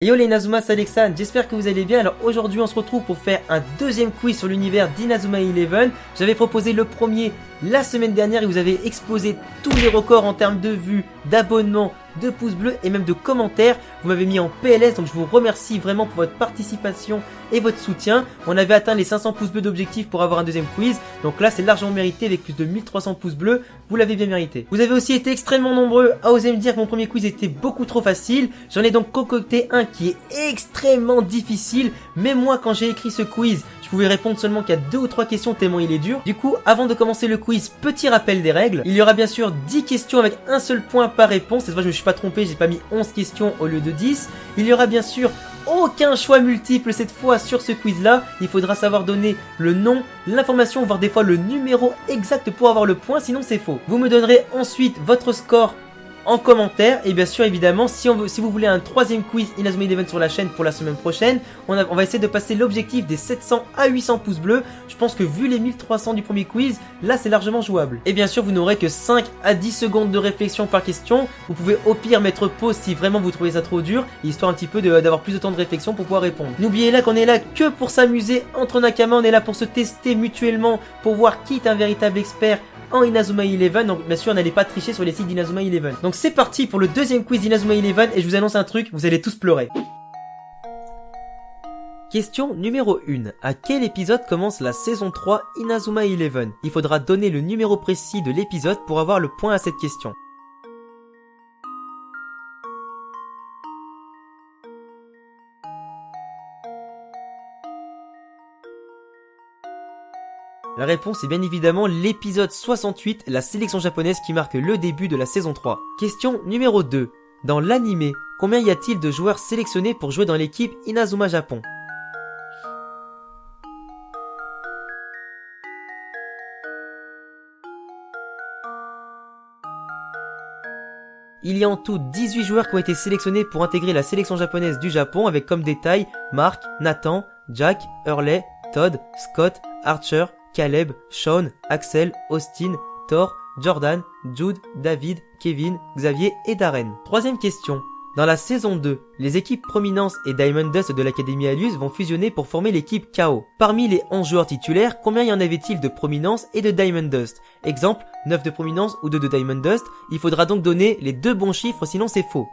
Et yo les Inazuma, c'est Alexandre, j'espère que vous allez bien. Alors aujourd'hui on se retrouve pour faire un deuxième quiz sur l'univers d'Inazuma Eleven. J'avais proposé le premier la semaine dernière et vous avez explosé tous les records en termes de vues, d'abonnements, de pouces bleus et même de commentaires. Vous m'avez mis en PLS, donc je vous remercie vraiment pour votre participation et votre soutien. On avait atteint les 500 pouces bleus d'objectif pour avoir un deuxième quiz, donc là c'est largement mérité avec plus de 1300 pouces bleus, vous l'avez bien mérité. Vous avez aussi été extrêmement nombreux à oser me dire que mon premier quiz était beaucoup trop facile. J'en ai donc concocté un qui est extrêmement difficile, mais moi quand j'ai écrit ce quiz, je pouvais répondre seulement qu'à 2 ou 3 questions tellement il est dur. Du coup, avant de commencer le quiz, petit rappel des règles. Il y aura bien sûr 10 questions avec un seul point par réponse. Cette fois je me suis pas trompé, j'ai pas mis 11 questions au lieu de 10. Il y aura bien sûr aucun choix multiple cette fois sur ce quiz là. Il faudra savoir donner le nom, l'information, voire des fois le numéro exact pour avoir le point, sinon c'est faux. Vous me donnerez ensuite votre score en commentaire et bien sûr évidemment si vous voulez un troisième quiz Inazuma Eleven sur la chaîne pour la semaine prochaine, on va essayer de passer l'objectif des 700 à 800 pouces bleus. Je pense que vu les 1300 du premier quiz, là c'est largement jouable. Et bien sûr vous n'aurez que 5 à 10 secondes de réflexion par question. Vous pouvez au pire mettre pause si vraiment vous trouvez ça trop dur, histoire un petit peu d'avoir plus de temps de réflexion pour pouvoir répondre. N'oubliez là qu'on est là que pour s'amuser entre Nakama, on est là pour se tester mutuellement, pour voir qui est un véritable expert en Inazuma Eleven, donc bien sûr on n'allait pas tricher sur les sites d'Inazuma Eleven. Donc c'est parti pour le deuxième quiz d'Inazuma Eleven et je vous annonce un truc, vous allez tous pleurer. Question numéro 1. À quel épisode commence la saison 3 Inazuma Eleven? Il faudra donner le numéro précis de l'épisode pour avoir le point à cette question. La réponse est bien évidemment l'épisode 68, la sélection japonaise qui marque le début de la saison 3. Question numéro 2. Dans l'anime, combien y a-t-il de joueurs sélectionnés pour jouer dans l'équipe Inazuma Japon? Il y a en tout 18 joueurs qui ont été sélectionnés pour intégrer la sélection japonaise du Japon avec comme détail Mark, Nathan, Jack, Hurley, Todd, Scott, Archer, Caleb, Sean, Axel, Austin, Thor, Jordan, Jude, David, Kevin, Xavier et Darren. Troisième question. Dans la saison 2, les équipes Prominence et Diamond Dust de l'Académie Alius vont fusionner pour former l'équipe KO. Parmi les 11 joueurs titulaires, combien y en avait-il de Prominence et de Diamond Dust? Exemple, 9 de Prominence ou 2 de Diamond Dust. Il faudra donc donner les deux bons chiffres sinon c'est faux.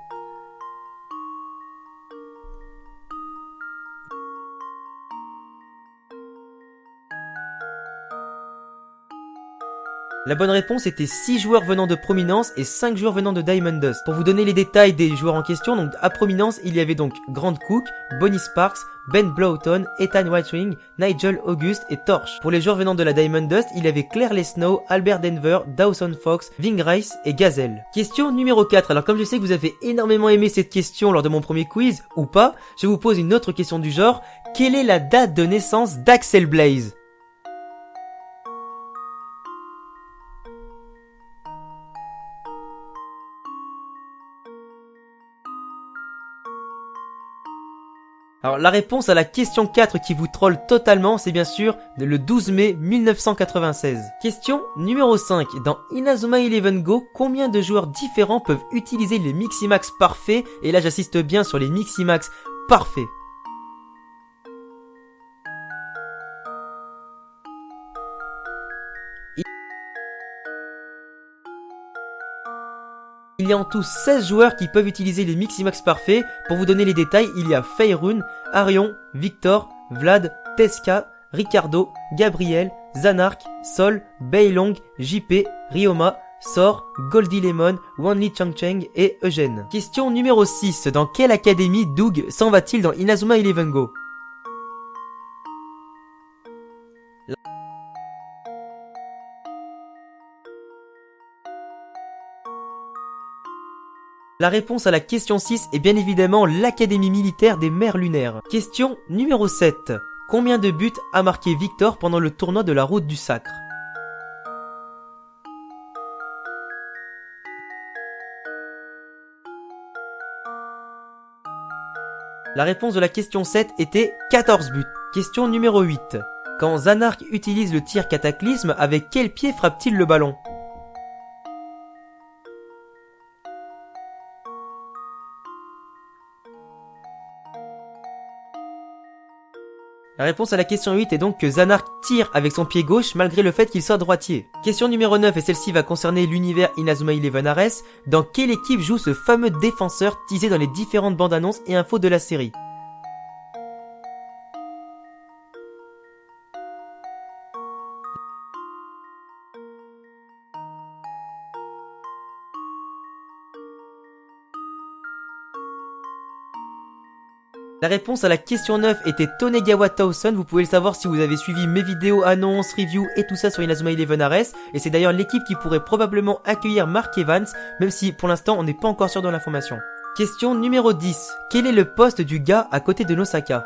La bonne réponse était 6 joueurs venant de Prominence et 5 joueurs venant de Diamond Dust. Pour vous donner les détails des joueurs en question, donc à Prominence, il y avait donc Grant Cook, Bonnie Sparks, Ben Blaughton, Ethan Whitewing, Nigel August et Torch. Pour les joueurs venant de la Diamond Dust, il y avait Claire Lesnow, Albert Denver, Dawson Fox, Ving Rice et Gazelle. Question numéro 4. Alors comme je sais que vous avez énormément aimé cette question lors de mon premier quiz, ou pas, je vous pose une autre question du genre. Quelle est la date de naissance d'Axel Blaze? Alors la réponse à la question 4 qui vous troll totalement, c'est bien sûr le 12 mai 1996. Question numéro 5. Dans Inazuma Eleven Go, combien de joueurs différents peuvent utiliser les Miximax parfaits? Et là j'insiste bien sur les Miximax parfaits. Il y a en tout 16 joueurs qui peuvent utiliser les Miximax parfaits. Pour vous donner les détails, il y a Faerun, Arion, Victor, Vlad, Teska, Ricardo, Gabriel, Zanark, Sol, Beilong, JP, Ryoma, Sor, Goldie Lemon, Wanli Changcheng et Eugène. Question numéro 6. Dans quelle académie Doug s'en va-t-il dans Inazuma Eleven Go? La réponse à la question 6 est bien évidemment l'Académie militaire des mers lunaires. Question numéro 7. Combien de buts a marqué Victor pendant le tournoi de la route du sacre? La réponse de la question 7 était 14 buts. Question numéro 8. Quand Zanark utilise le tir cataclysme, avec quel pied frappe-t-il le ballon? La réponse à la question 8 est donc que Zanark tire avec son pied gauche malgré le fait qu'il soit droitier. Question numéro 9 et celle-ci va concerner l'univers Inazuma Eleven Ares. Dans quelle équipe joue ce fameux défenseur teasé dans les différentes bandes annonces et infos de la série? La réponse à la question 9 était Tonegawa Towson, vous pouvez le savoir si vous avez suivi mes vidéos, annonces, reviews et tout ça sur Inazuma Eleven Ares, et c'est d'ailleurs l'équipe qui pourrait probablement accueillir Mark Evans, même si pour l'instant on n'est pas encore sûr de l'information. Question numéro 10, quel est le poste du gars à côté de Nosaka?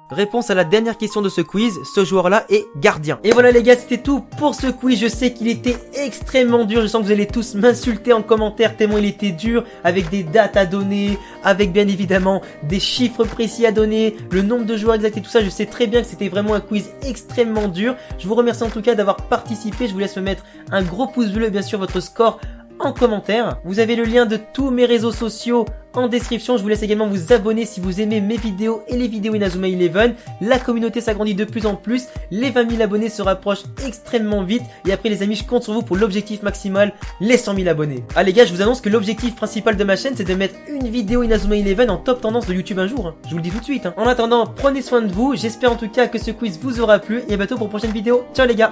Réponse à la dernière question de ce quiz, ce joueur-là est gardien. Et voilà les gars, c'était tout pour ce quiz. Je sais qu'il était extrêmement dur, je sens que vous allez tous m'insulter en commentaire tellement il était dur, avec des dates à donner, avec bien évidemment des chiffres précis à donner, le nombre de joueurs exact et tout ça. Je sais très bien que c'était vraiment un quiz extrêmement dur. Je vous remercie en tout cas d'avoir participé, je vous laisse me mettre un gros pouce bleu, bien sûr votre score en commentaire. Vous avez le lien de tous mes réseaux sociaux en description. Je vous laisse également vous abonner si vous aimez mes vidéos et les vidéos Inazuma Eleven. La communauté s'agrandit de plus en plus. Les 20 000 abonnés se rapprochent extrêmement vite. Et après les amis, je compte sur vous pour l'objectif maximal, les 100 000 abonnés. Ah les gars, je vous annonce que l'objectif principal de ma chaîne, c'est de mettre une vidéo Inazuma Eleven en top tendance de YouTube un jour. Je vous le dis tout de suite. En attendant, prenez soin de vous. J'espère en tout cas que ce quiz vous aura plu. Et à bientôt pour une prochaine vidéo. Ciao les gars.